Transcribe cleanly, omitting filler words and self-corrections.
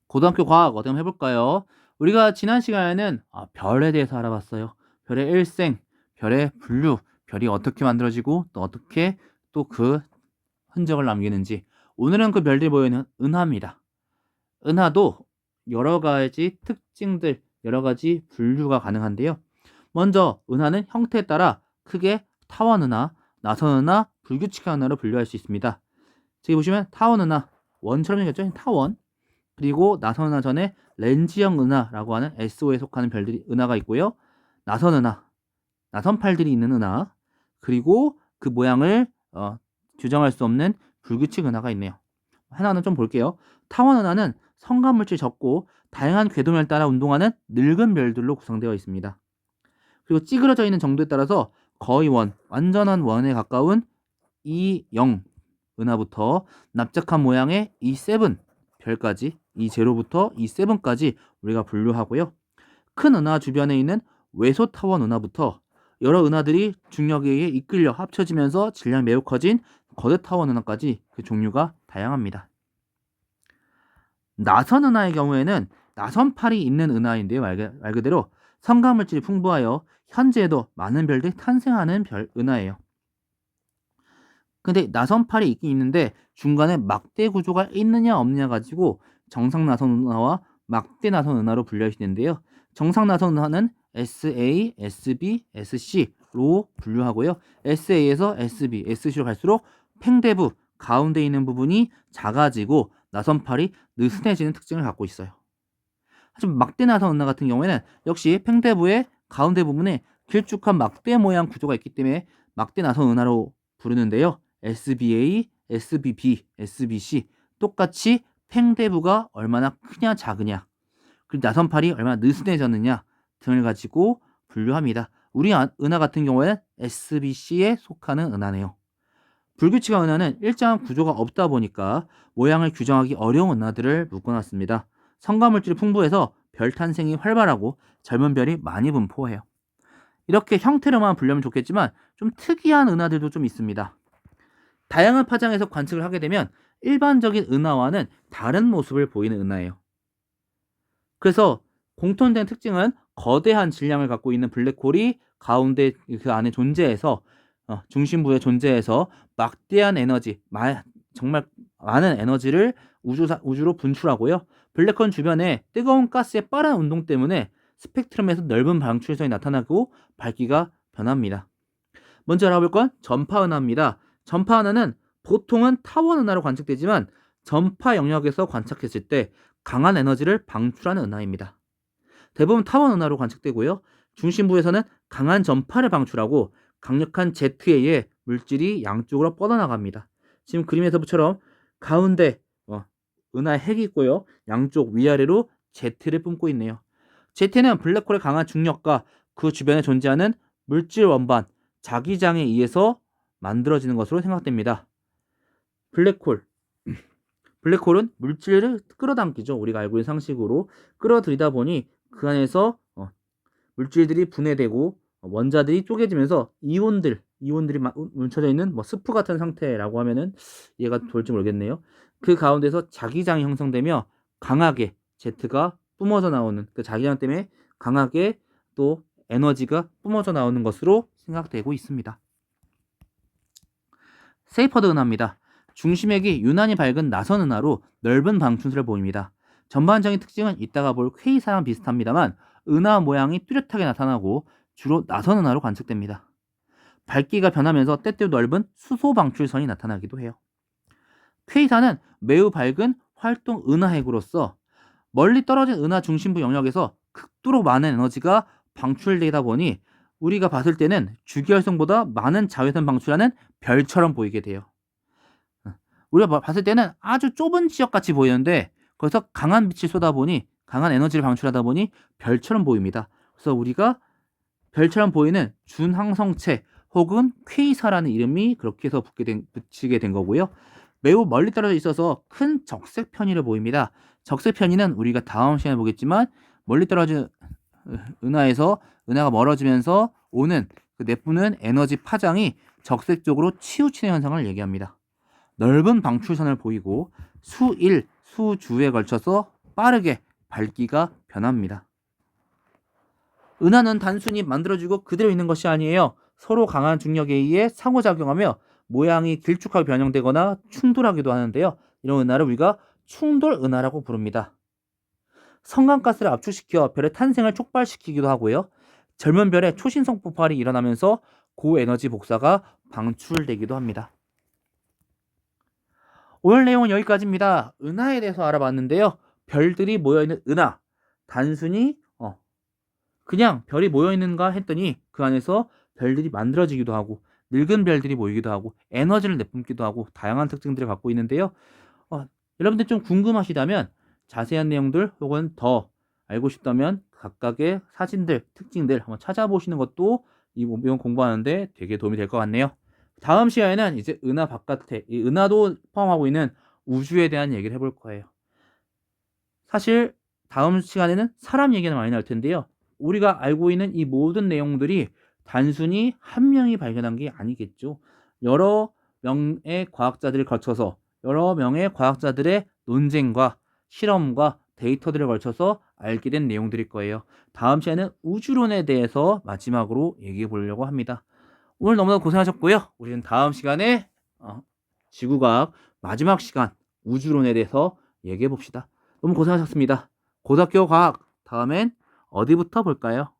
고등학교 과학 어떻게 한번 해볼까요? 우리가 지난 시간에는 별에 대해서 알아봤어요. 별의 일생, 별의 분류, 별이 어떻게 만들어지고 또 어떻게 또 그 흔적을 남기는지. 오늘은 그 별들이 모여있는 은하입니다. 은하도 여러 가지 특징들, 여러 가지 분류가 가능한데요. 먼저 은하는 형태에 따라 크게 타원 은하, 나선 은하, 불규칙한 은하로 분류할 수 있습니다. 저기 보시면 타원 은하, 원처럼 생겼죠? 타원. 그리고 나선 은하 전에 렌즈형 은하라고 하는 SO에 속하는 별들이 은하가 있고요. 나선 은하, 나선팔들이 있는 은하, 그리고 그 모양을 규정할 수 없는 불규칙 은하가 있네요. 하나는 좀 볼게요. 타원 은하는 성간물질이 적고 다양한 궤도면을 따라 운동하는 늙은 별들로 구성되어 있습니다. 그리고 찌그러져 있는 정도에 따라서 거의 완전한 원에 가까운 E0 은하부터 납작한 모양의 E7 별까지, E0부터 E7까지 우리가 분류하고요. 큰 은하 주변에 있는 외소 타원 은하부터 여러 은하들이 중력에 의해 이끌려 합쳐지면서 질량이 매우 커진 거대 타원 은하까지 그 종류가 다양합니다. 나선 은하의 경우에는 나선팔이 있는 은하인데요. 말 그대로 성간물질이 풍부하여 현재에도 많은 별들이 탄생하는 은하예요. 근데 나선팔이 있긴 있는데 중간에 막대 구조가 있느냐 없느냐 가지고 정상 나선 은하와 막대 나선 은하로 분류하시는데요. 정상 나선 은하는 SA, SB, SC로 분류하고요. SA에서 SB, SC로 갈수록 팽대부 가운데 있는 부분이 작아지고 나선팔이 느슨해지는 특징을 갖고 있어요. 하지만 막대 나선 은하 같은 경우에는 역시 팽대부의 가운데 부분에 길쭉한 막대 모양 구조가 있기 때문에 막대 나선 은하로 부르는데요. SBA, SBB, SBC 똑같이 팽대부가 얼마나 크냐 작으냐 그리고 나선팔이 얼마나 느슨해졌느냐 등을 가지고 분류합니다. 우리 은하 같은 경우에는 SBC에 속하는 은하네요. 불규칙한 은하는 일정한 구조가 없다 보니까 모양을 규정하기 어려운 은하들을 묶어놨습니다. 성간물질이 풍부해서 별 탄생이 활발하고 젊은 별이 많이 분포해요. 이렇게 형태로만 분류하면 좋겠지만 좀 특이한 은하들도 좀 있습니다. 다양한 파장에서 관측을 하게 되면 일반적인 은하와는 다른 모습을 보이는 은하예요. 그래서 공통된 특징은 거대한 질량을 갖고 있는 블랙홀이 가운데 그 안에 존재해서 중심부에 존재해서 막대한 에너지, 정말 많은 에너지를 우주로 분출하고요. 블랙홀 주변에 뜨거운 가스의 빠른 운동 때문에 스펙트럼에서 넓은 방출선이 나타나고 밝기가 변합니다. 먼저 알아볼 건 전파 은하입니다. 전파 은하는 보통은 타원 은하로 관측되지만 전파 영역에서 관측했을 때 강한 에너지를 방출하는 은하입니다. 대부분 타원 은하로 관측되고요. 중심부에서는 강한 전파를 방출하고 강력한 제트에 의해 물질이 양쪽으로 뻗어나갑니다. 지금 그림에서처럼 가운데 은하의 핵이 있고요. 양쪽 위아래로 제트를 뿜고 있네요. 제트는 블랙홀의 강한 중력과 그 주변에 존재하는 물질 원반, 자기장에 의해서 만들어지는 것으로 생각됩니다. 블랙홀은 물질을 끌어당기죠. 우리가 알고 있는 상식으로 끌어들이다 보니 그 안에서 물질들이 분해되고 원자들이 쪼개지면서 이온들이 뭉쳐져 있는 스프 같은 상태라고 하면은 이해가 될지 모르겠네요. 그 가운데서 자기장이 형성되며 강하게 제트가 뿜어져 나오는 그 자기장 때문에 강하게 또 에너지가 뿜어져 나오는 것으로 생각되고 있습니다. 세이퍼드 은하입니다. 중심핵이 유난히 밝은 나선 은하로 넓은 방출수를 보입니다. 전반적인 특징은 이따가 볼 퀘이사랑 비슷합니다만 은하 모양이 뚜렷하게 나타나고 주로 나선 은하로 관측됩니다. 밝기가 변하면서 때때로 넓은 수소 방출선이 나타나기도 해요. 퀘이사는 매우 밝은 활동 은하핵으로서 멀리 떨어진 은하 중심부 영역에서 극도로 많은 에너지가 방출되다 보니 우리가 봤을 때는 주기활성보다 많은 자외선 방출하는 별처럼 보이게 돼요. 우리가 봤을 때는 아주 좁은 지역같이 보이는데 거기서 강한 빛을 쏟아보니 강한 에너지를 방출하다 보니 별처럼 보입니다. 그래서 우리가 별처럼 보이는 준항성체 혹은 퀘이사라는 이름이 그렇게 해서 붙이게 된 거고요. 매우 멀리 떨어져 있어서 큰 적색 편의를 보입니다. 적색 편의는 우리가 다음 시간에 보겠지만 멀리 떨어진 은하에서 은하가 멀어지면서 오는 그 내뿜는 에너지 파장이 적색 쪽으로 치우치는 현상을 얘기합니다. 넓은 방출선을 보이고 수일, 수주에 걸쳐서 빠르게 밝기가 변합니다. 은하는 단순히 만들어지고 그대로 있는 것이 아니에요. 서로 강한 중력에 의해 상호작용하며 모양이 길쭉하게 변형되거나 충돌하기도 하는데요. 이런 은하를 우리가 충돌 은하라고 부릅니다. 성간가스를 압축시켜 별의 탄생을 촉발시키기도 하고요. 젊은 별의 초신성 폭발이 일어나면서 고에너지 복사가 방출되기도 합니다. 오늘 내용은 여기까지입니다. 은하에 대해서 알아봤는데요. 별들이 모여있는 은하, 단순히 그냥 별이 모여있는가 했더니 그 안에서 별들이 만들어지기도 하고 늙은 별들이 모이기도 하고 에너지를 내뿜기도 하고 다양한 특징들을 갖고 있는데요. 여러분들 좀 궁금하시다면 자세한 내용들 혹은 더 알고 싶다면 각각의 사진들, 특징들 한번 찾아보시는 것도 이번 공부하는데 되게 도움이 될 것 같네요. 다음 시간에는 이제 은하 바깥에, 이 은하도 포함하고 있는 우주에 대한 얘기를 해볼 거예요. 사실 다음 시간에는 사람 얘기는 많이 나올 텐데요. 우리가 알고 있는 이 모든 내용들이 단순히 한 명이 발견한 게 아니겠죠. 여러 명의 과학자들을 거쳐서 여러 명의 과학자들의 논쟁과 실험과 데이터들을 걸쳐서 알게 된 내용들일 거예요. 다음 시간에는 우주론에 대해서 마지막으로 얘기해 보려고 합니다. 오늘 너무나 고생하셨고요. 우리는 다음 시간에 지구과학 마지막 시간 우주론에 대해서 얘기해 봅시다. 너무 고생하셨습니다. 고등학교 과학 다음엔 어디부터 볼까요?